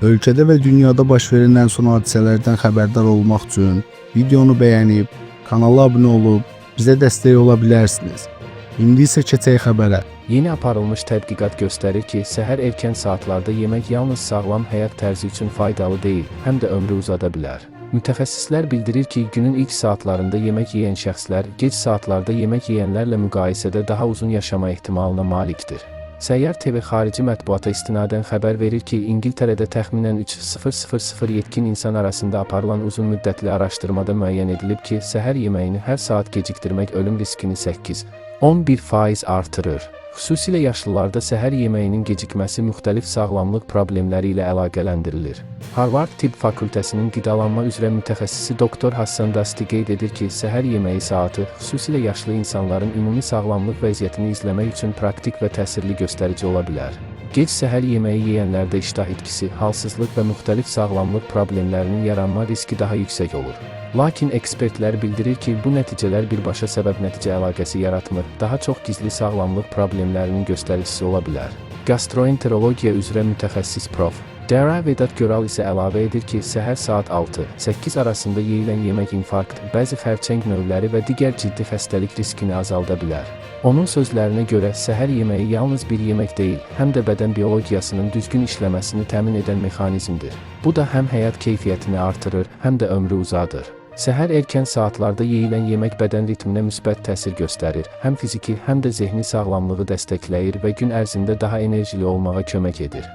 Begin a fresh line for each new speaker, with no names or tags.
Ölkədə və dünyada baş verən ən son hadisələrdən xəbərdar olmaq üçün videonu bəyənib, kanala abunə olub, bizə dəstək ola bilərsiniz. İndi isə keçək xəbərə.
Yeni aparılmış tədqiqat göstərir ki, səhər erkən saatlarda yemək yalnız sağlam həyat tərzi üçün faydalı deyil, həm də ömrü uzada bilər. Mütəxəssislər bildirir ki, günün ilk saatlarında yemək yeyən şəxslər gec saatlarda yemək yeyənlərlə müqayisədə daha uzun yaşama ehtimalına malikdir. Səyyar TV xarici mətbuata istinadən xəbər verir ki, İngiltərədə təxminən 3,000 yetkin insan arasında aparılan uzun müddətli araşdırmada müəyyən edilib ki, səhər yeməyini hər saat gecikdirmək ölüm riskini 8-11% artırır. Xüsusilə yaşlılarda səhər yeməyinin gecikməsi müxtəlif sağlamlıq problemləri ilə əlaqələndirilir. Harvard Tibb Fakültəsinin qidalanma üzrə mütəxəssisi Dr. Hassan Dasti qeyd edir ki, səhər yeməyi saatı xüsusilə yaşlı insanların ümumi sağlamlıq vəziyyətini izləmək üçün praktik və təsirli göstərici ola bilər. Gec səhər yeməyi yeyənlərdə iştah itkisi, halsızlıq və müxtəlif sağlamlıq problemlərinin yaranma riski daha yüksək olur. Lakin ekspertlər bildirir ki, bu nəticələr birbaşa səbəb-nəticə əlaqəsi yaratmır, daha çox gizli sağlamlıq problemlərinin göstəricisi ola bilər. Gastroenterologiya üzrə mütəxəssis Prof. Dara Vedat Göral isə əlavə edir ki, səhər saat 6-8 arasında yeyilən yemək infarkt, bəzi xərçəng növləri və digər ciddi xəstəlik riskini azalda bilər. Onun sözlərinə görə, səhər yeməyi yalnız bir yemək deyil, həm də bədən biologiyasının düzgün işləməsini təmin edən mexanizmdir. Bu da həm həyat keyfiyyətini artırır, həm də ömrü uzadır. Səhər erkən saatlarda yeyilən yemək bədən ritminə müsbət təsir göstərir, həm fiziki, həm də zehni sağlamlığı dəstəkləyir və gün ərzində daha enerjili olmağa kömək edir.